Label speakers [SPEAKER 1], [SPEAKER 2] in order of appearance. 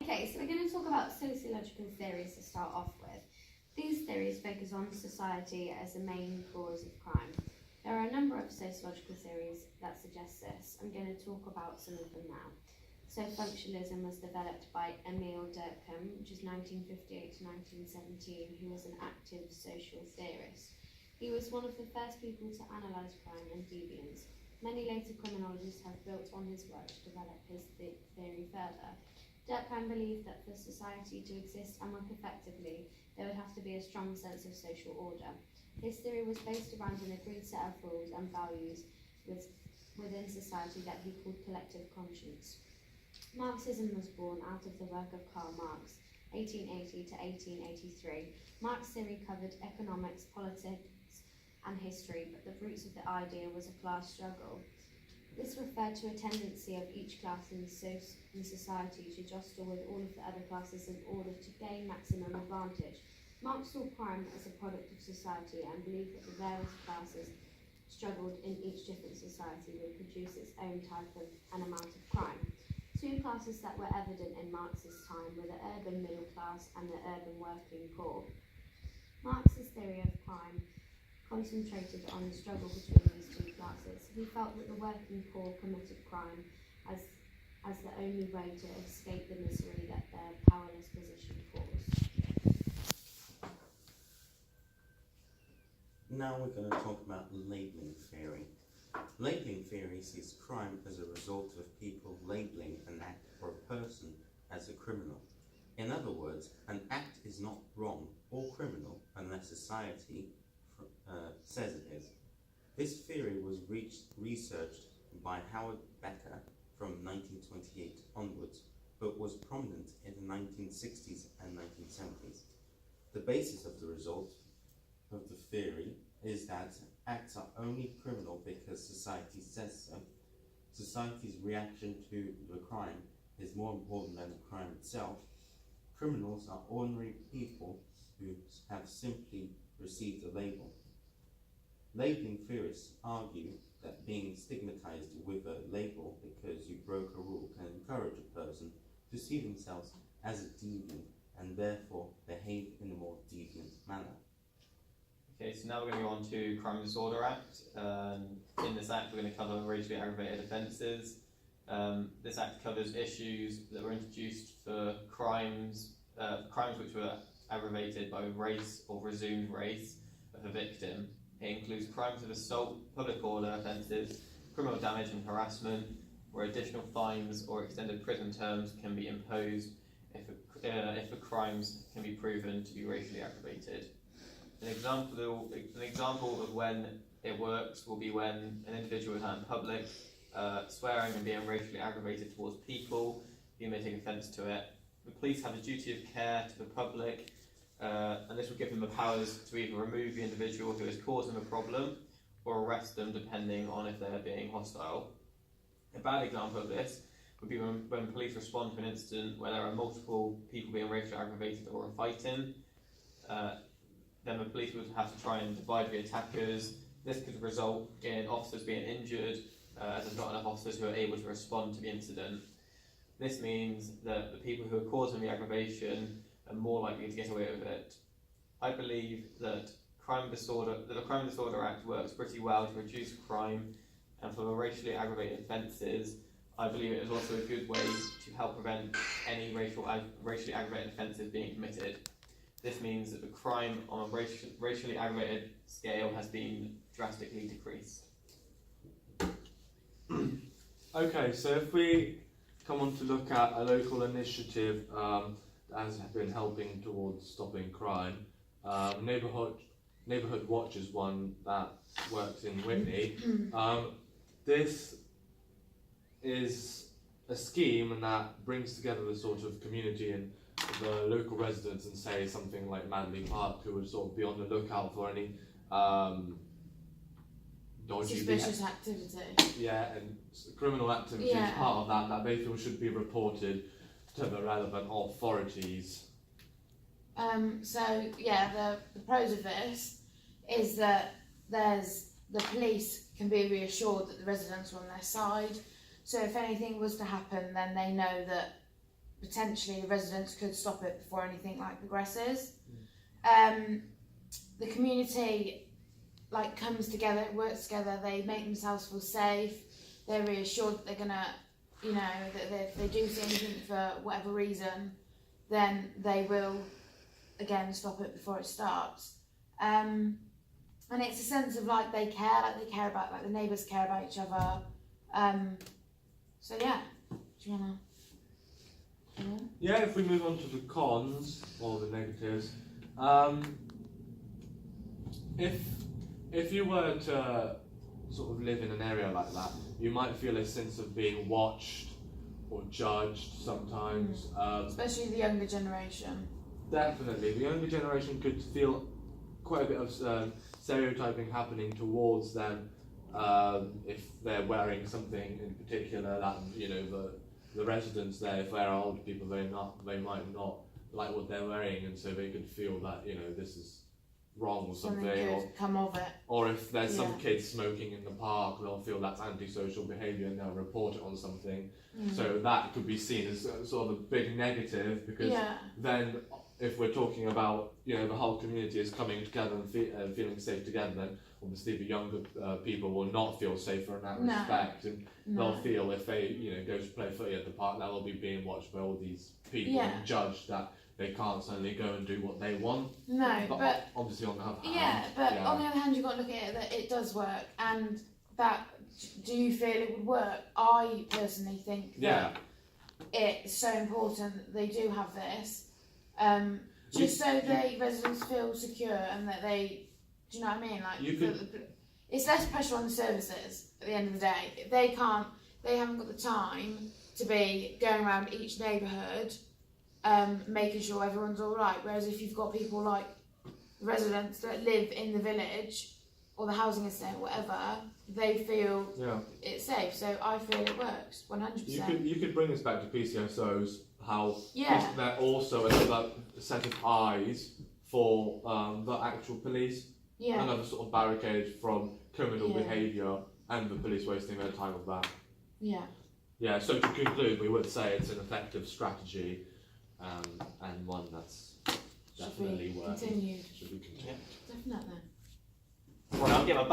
[SPEAKER 1] Okay, so we're going to talk about sociological theories to start off with. These theories focus on society as a main cause of crime. There are a number of sociological theories that suggest this. I'm going to talk about some of them now. So functionalism was developed by Emile Durkheim, which is 1958 to 1917, who was an active social theorist. He was one of the first people to analyse crime and deviance. Many later criminologists have built on his work to develop his theory further. Durkheim believed that for society to exist and work effectively, there would have to be a strong sense of social order. His theory was based around an agreed set of rules and values within society that he called collective conscience. Marxism was born out of the work of Karl Marx, 1880 to 1883. Marx's theory covered economics, politics, and history, but the roots of the idea was a class struggle. This referred to a tendency of each class in society to jostle with all of the other classes in order to gain maximum advantage. Marx saw crime as a product of society and believed that the various classes struggled in each different society would produce its own type of and amount of crime. Two classes that were evident in Marx's time were the urban middle class and the urban working poor. Marx's theory of crime concentrated on the struggle between these two classes. He felt that the working poor committed crime as the only way to escape the misery that their powerless position caused.
[SPEAKER 2] Now we're going to talk about labelling theory. Labelling theory sees crime as a result of people labelling an act or a person as a criminal. In other words, an act is not wrong or criminal unless society says it is. This theory was researched by Howard Becker from 1928 onwards, but was prominent in the 1960s and 1970s. The basis of the result of the theory is that acts are only criminal because society says so. Society's reaction to the crime is more important than the crime itself. Criminals are ordinary people who have simply received a label. Labelling theorists argue that being stigmatized with a label because you broke a rule can encourage a person to see themselves as a deviant and therefore behave in a more deviant manner.
[SPEAKER 3] Okay, so now we're going to go on to Crime and Disorder Act. In this act we're going to cover racially aggravated offences. This act covers issues that were introduced for crimes which were aggravated by race or presumed race of a victim. It includes crimes of assault, public order offences, criminal damage and harassment, where additional fines or extended prison terms can be imposed if the crimes can be proven to be racially aggravated. An example of when it works will be when an individual is out in public, swearing and being racially aggravated towards people who may take offence to it. The police have a duty of care to the public, and this will give them the powers to either remove the individual who is causing the problem or arrest them depending on if they are being hostile. A bad example of this would be when police respond to an incident where there are multiple people being racially aggravated or fighting. Then the police would have to try and divide the attackers. This could result in officers being injured, as there's not enough officers who are able to respond to the incident. This means that the people who are causing the aggravation are more likely to get away with it. I believe that the Crime and Disorder Act works pretty well to reduce crime, and for the racially aggravated offences, I believe it is also a good way to help prevent any racially aggravated offences being committed. This means that the crime on a racially aggravated scale has been drastically decreased.
[SPEAKER 4] Okay, so if we come on to look at a local initiative that has been helping towards stopping crime, Neighbourhood Watch is one that works in Whitney. This is a scheme that brings together the sort of community and the local residents, and say something like Manley Park, who would sort of be on the lookout for any dodgy
[SPEAKER 5] suspicious activity.
[SPEAKER 4] Yeah, and criminal activity is part of that they feel should be reported to the relevant authorities.
[SPEAKER 5] The pros of this is that the police can be reassured that the residents are on their side. So if anything was to happen, then they know that potentially the residents could stop it before anything like progresses. The community like comes together, works together, they make themselves feel safe, they're reassured that they're gonna, you know, that if they do see anything for whatever reason, then they will again stop it before it starts. And it's a sense of like they care about, like the neighbours care about each other. So yeah, do you wanna?
[SPEAKER 4] Yeah, if we move on to the cons or the negatives, if you were to sort of live in an area like that, you might feel a sense of being watched or judged sometimes.
[SPEAKER 5] Especially the younger generation.
[SPEAKER 4] Definitely, the younger generation could feel quite a bit of stereotyping happening towards them if they're wearing something in particular that, you know, the residents there, if they're old people, they might not like what they're wearing, and so they could feel that, you know, this is wrong or something,
[SPEAKER 5] could come of it.
[SPEAKER 4] or if there's some kids smoking in the park, they'll feel that's antisocial behaviour and they'll report it on something. So that could be seen as sort of a big negative, because then if we're talking about, you know, the whole community is coming together and feeling safe together, then obviously the younger people will not feel safer in that respect, and they'll feel if they, you know, go to play footy at the park, they'll be being watched by all these people and judged that they can't suddenly go and do what they want. But obviously on the other hand,
[SPEAKER 5] on the other hand, you've got to look at it that it does work, and that, do you feel it would work? I personally think that it's so important that they do have this, just so the residents feel secure and that they, do you know what I mean? Like, it's less pressure on the services at the end of the day. They haven't got the time to be going around each neighbourhood making sure everyone's alright, whereas if you've got people like residents that live in the village or the housing estate or whatever, they feel it's safe. So I feel it works 100%.
[SPEAKER 4] You could bring this back to PCSOs, how they're also another set of eyes for the actual police, another sort of barricade from criminal behaviour and the police wasting their time with that. Yeah, so to conclude, we would say it's an effective strategy, and one that's definitely working.
[SPEAKER 5] Continued.
[SPEAKER 4] Should be continued.
[SPEAKER 5] Definitely.
[SPEAKER 3] Right, I'll give a back.